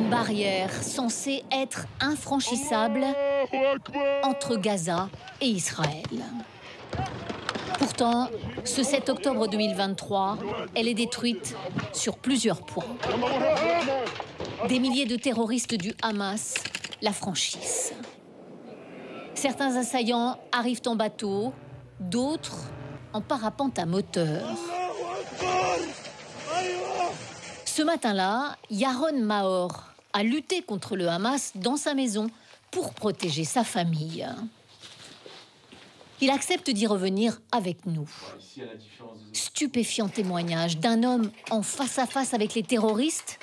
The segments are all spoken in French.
Une barrière censée être infranchissable entre Gaza et Israël. Pourtant, ce 7 octobre 2023, elle est détruite sur plusieurs points. Des milliers de terroristes du Hamas la franchissent. Certains assaillants arrivent en bateau, d'autres en parapente à moteur. Ce matin-là, Yaron Maor a lutté contre le Hamas dans sa maison pour protéger sa famille. Il accepte d'y revenir avec nous. Stupéfiant témoignage d'un homme en face-à-face avec les terroristes.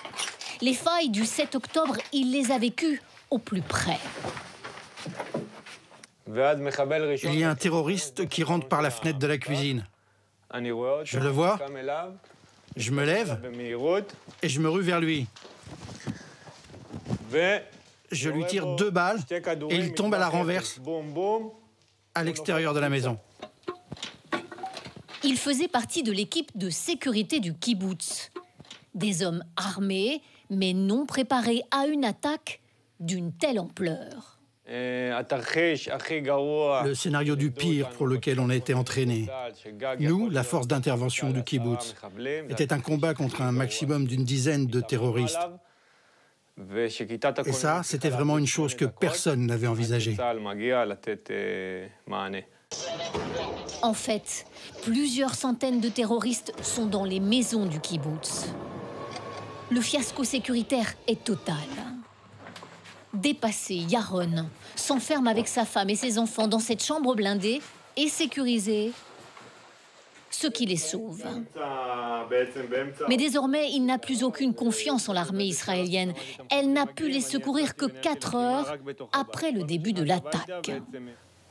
Les failles du 7 octobre, il les a vécues au plus près. Il y a un terroriste qui rentre par la fenêtre de la cuisine. Je le vois, je me lève et je me rue vers lui. Je lui tire 2 balles et il tombe à la renverse à l'extérieur de la maison. Il faisait partie de l'équipe de sécurité du kibboutz. Des hommes armés, mais non préparés à une attaque d'une telle ampleur. Le scénario du pire pour lequel on a été entraînés. Nous, la force d'intervention du kibboutz, était un combat contre un maximum d'une dizaine de terroristes. Et ça, c'était vraiment une chose que personne n'avait envisagée. En fait, plusieurs centaines de terroristes sont dans les maisons du kibboutz. Le fiasco sécuritaire est total. Dépassé, Yaron s'enferme avec sa femme et ses enfants dans cette chambre blindée et sécurisée, ce qui les sauve. Mais désormais, il n'a plus aucune confiance en l'armée israélienne. Elle n'a pu les secourir que 4 heures après le début de l'attaque.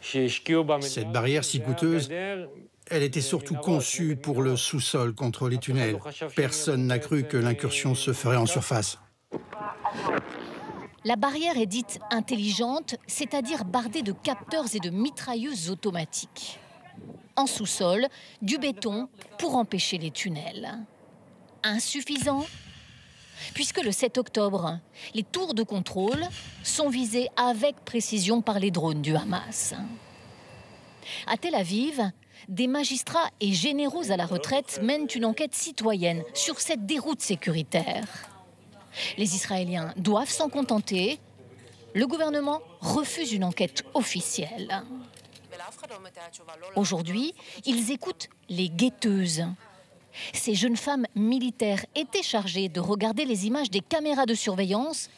Cette barrière si coûteuse, elle était surtout conçue pour le sous-sol contre les tunnels. Personne n'a cru que l'incursion se ferait en surface. La barrière est dite intelligente, c'est-à-dire bardée de capteurs et de mitrailleuses automatiques. En sous-sol, du béton pour empêcher les tunnels. Insuffisant, puisque le 7 octobre, les tours de contrôle sont visées avec précision par les drones du Hamas. À Tel Aviv, des magistrats et généraux à la retraite mènent une enquête citoyenne sur cette déroute sécuritaire. Les Israéliens doivent s'en contenter. Le gouvernement refuse une enquête officielle. Aujourd'hui, ils écoutent les guetteuses. Ces jeunes femmes militaires étaient chargées de regarder les images des caméras de surveillance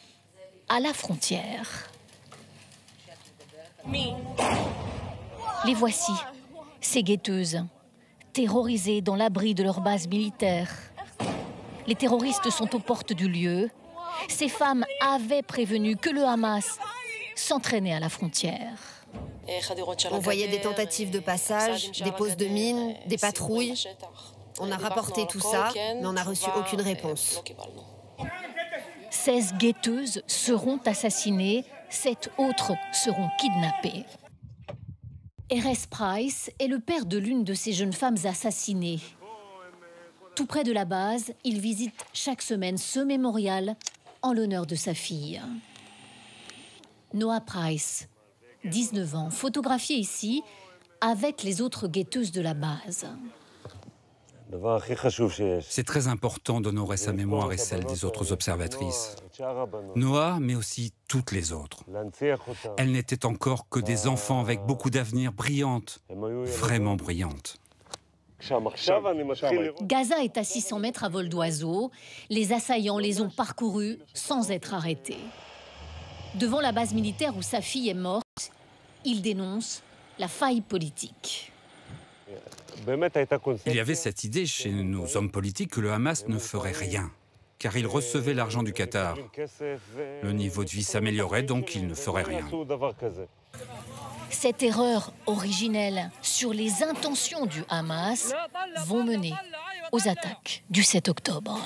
à la frontière. Les voici, ces guetteuses, terrorisées dans l'abri de leur base militaire. Les terroristes sont aux portes du lieu. Ces femmes avaient prévenu que le Hamas s'entraînait à la frontière. On voyait des tentatives de passage, des poses de mines, des patrouilles. On a rapporté tout ça, mais on n'a reçu aucune réponse. 16 guetteuses seront assassinées, 7 autres seront kidnappées. Erez Price est le père de l'une de ces jeunes femmes assassinées. Tout près de la base, il visite chaque semaine ce mémorial en l'honneur de sa fille. Noah Price, 19 ans, photographié ici avec les autres guetteuses de la base. C'est très important d'honorer sa mémoire et celle des autres observatrices. Noah, mais aussi toutes les autres. Elles n'étaient encore que des enfants avec beaucoup d'avenir, brillantes, vraiment brillantes. Gaza est à 600 mètres à vol d'oiseau. Les assaillants les ont parcourus sans être arrêtés. Devant la base militaire où sa fille est morte, il dénonce la faille politique. Il y avait cette idée chez nos hommes politiques que le Hamas ne ferait rien, car il recevait l'argent du Qatar. Le niveau de vie s'améliorait, donc il ne ferait rien. Cette erreur originelle sur les intentions du Hamas vont mener aux attaques du 7 octobre.